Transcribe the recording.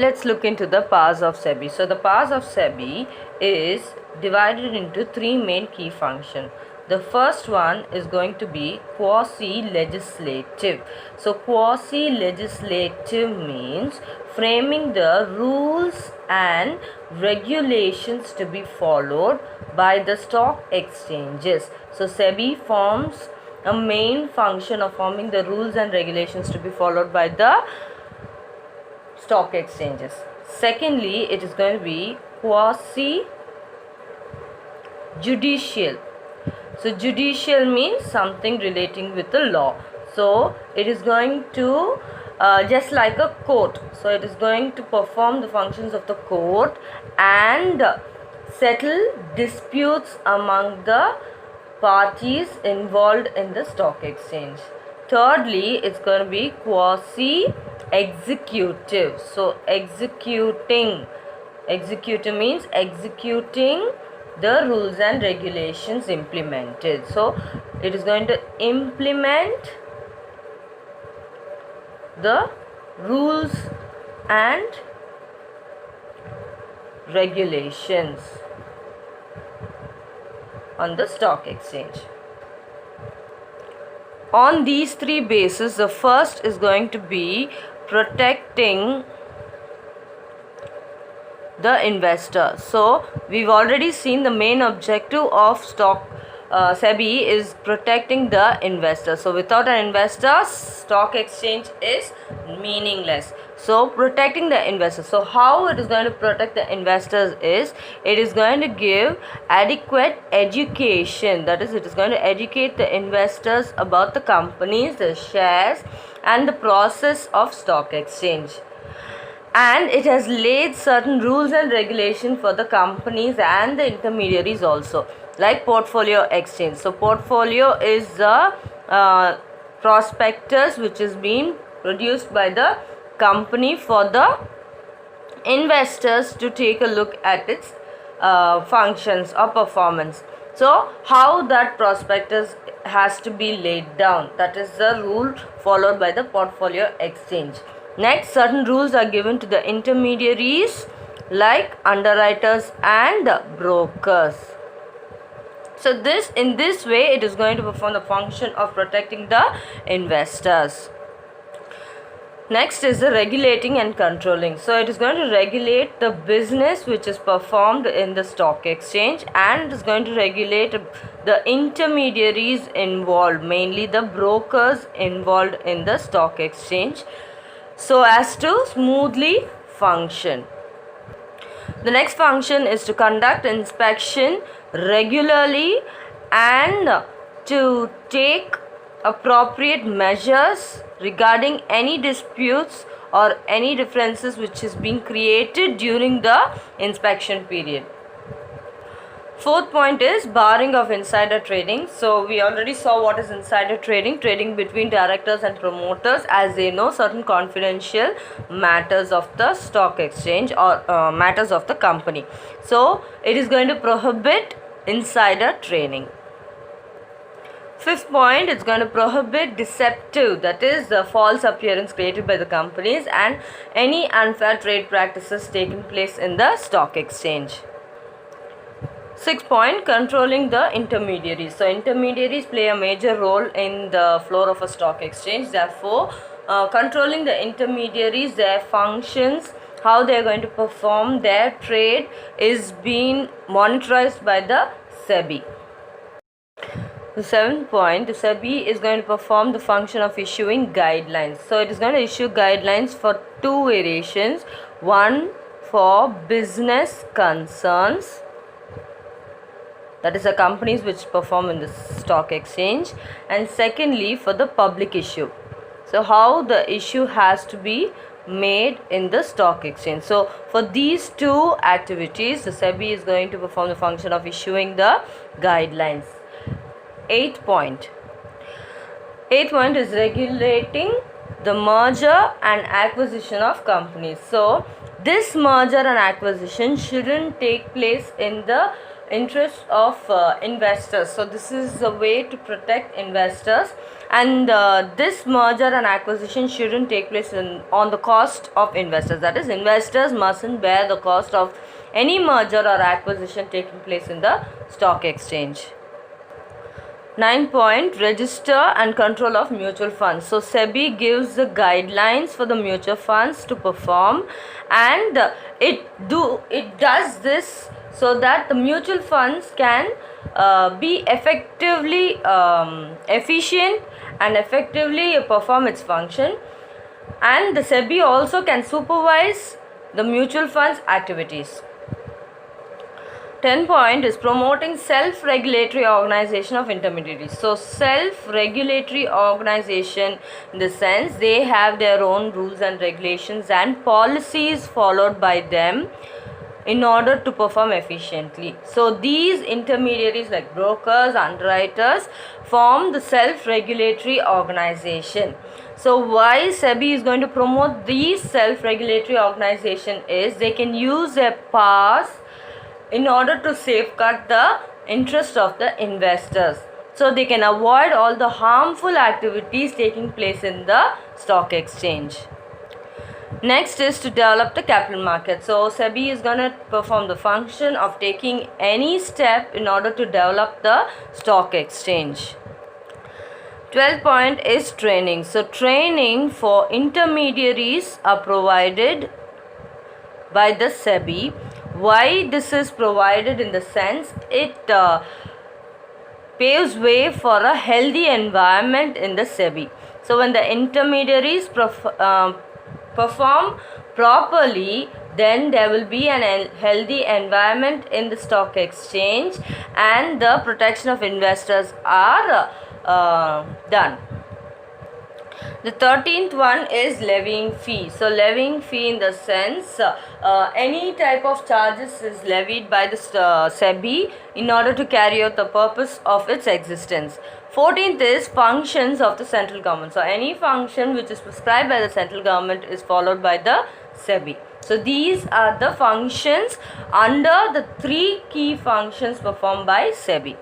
Let's look into the powers of SEBI. So the powers of SEBI is divided into three main key functions. The first one is going to be quasi-legislative. So quasi-legislative means framing the rules and regulations to be followed by the stock exchanges. So SEBI forms a main function of forming the rules and regulations to be followed by the stock exchanges. Secondly, it is going to be quasi judicial. So judicial means something relating with the law. So it is going to just like a court. So it is going to perform the functions of the court and settle disputes among the parties involved in the stock exchange. Thirdly, it's going to be quasi executive. So executive means executing the rules and regulations implemented. So it is going to implement the rules and regulations on the stock exchange. On these three bases, the first is going to be protecting the investor. So we've already seen the main objective of SEBI is protecting the investor. So without an investor, stock exchange is meaningless. So protecting the investor. So how it is going to protect the investors is it is going to give adequate education. That is, it is going to educate the investors about the companies, the shares, and the process of stock exchange. And it has laid certain rules and regulations for the companies and the intermediaries also, like portfolio exchange. So portfolio is the prospectus which is being produced by the company for the investors to take a look at its functions or performance. So how that prospectus has to be laid down, that is the rule followed by the portfolio exchange. Next, certain rules are given to the intermediaries like underwriters and brokers. So in this way it is going to perform the function of protecting the investors. Next is the regulating and controlling. So it is going to regulate the business which is performed in the stock exchange, and it is going to regulate the intermediaries involved, mainly the brokers involved in the stock exchange, so as to smoothly function. The next function is to conduct inspection regularly and to take appropriate measures regarding any disputes or any differences which is being created during the inspection period. Fourth point is barring of insider trading. So we already saw what is insider trading between directors and promoters, as they know certain confidential matters of the stock exchange or matters of the company. So it is going to prohibit insider trading. Fifth point, it's going to prohibit deceptive, that is the false appearance created by the companies, and any unfair trade practices taking place in the stock exchange. Sixth point, controlling the intermediaries. So intermediaries play a major role in the floor of a stock exchange. Therefore, controlling the intermediaries, their functions, how they are going to perform their trade is being monitored by the SEBI. The seventh point, the SEBI is going to perform the function of issuing guidelines. So it is going to issue guidelines for two variations. One for business concerns, that is the companies which perform in the stock exchange, and secondly for the public issue. So how the issue has to be made in the stock exchange. So for these two activities, the SEBI is going to perform the function of issuing the guidelines. Eighth point is regulating the merger and acquisition of companies. So this merger and acquisition shouldn't take place in the interest of investors. So this is a way to protect investors, and this merger and acquisition shouldn't take place on the cost of investors. That is, investors mustn't bear the cost of any merger or acquisition taking place in the stock exchange. 9 point, register and control of mutual funds. So SEBI gives the guidelines for the mutual funds to perform, and it does this so that the mutual funds can be effectively efficient and effectively perform its function, and the SEBI also can supervise the mutual funds activities. 10 point is promoting self-regulatory organization of intermediaries. So self-regulatory organization, in the sense they have their own rules and regulations and policies followed by them in order to perform efficiently. So these intermediaries like brokers, underwriters form the self-regulatory organization. So why SEBI is going to promote these self-regulatory organization is they can use their powers in order to safeguard the interest of the investors. So they can avoid all the harmful activities taking place in the stock exchange. Next is to develop the capital market. So SEBI is going to perform the function of taking any step in order to develop the stock exchange. 12 point is training. So training for intermediaries are provided by the SEBI. Why this is provided? In the sense it paves way for a healthy environment in the SEBI. So when the intermediaries perform properly, then there will be an healthy environment in the stock exchange, and the protection of investors are done. The 13th one is levying fee. So levying fee, in the sense any type of charges is levied by the SEBI in order to carry out the purpose of its existence. 14th is functions of the central government. So any function which is prescribed by the central government is followed by the SEBI. So these are the functions under the 3 key functions performed by SEBI.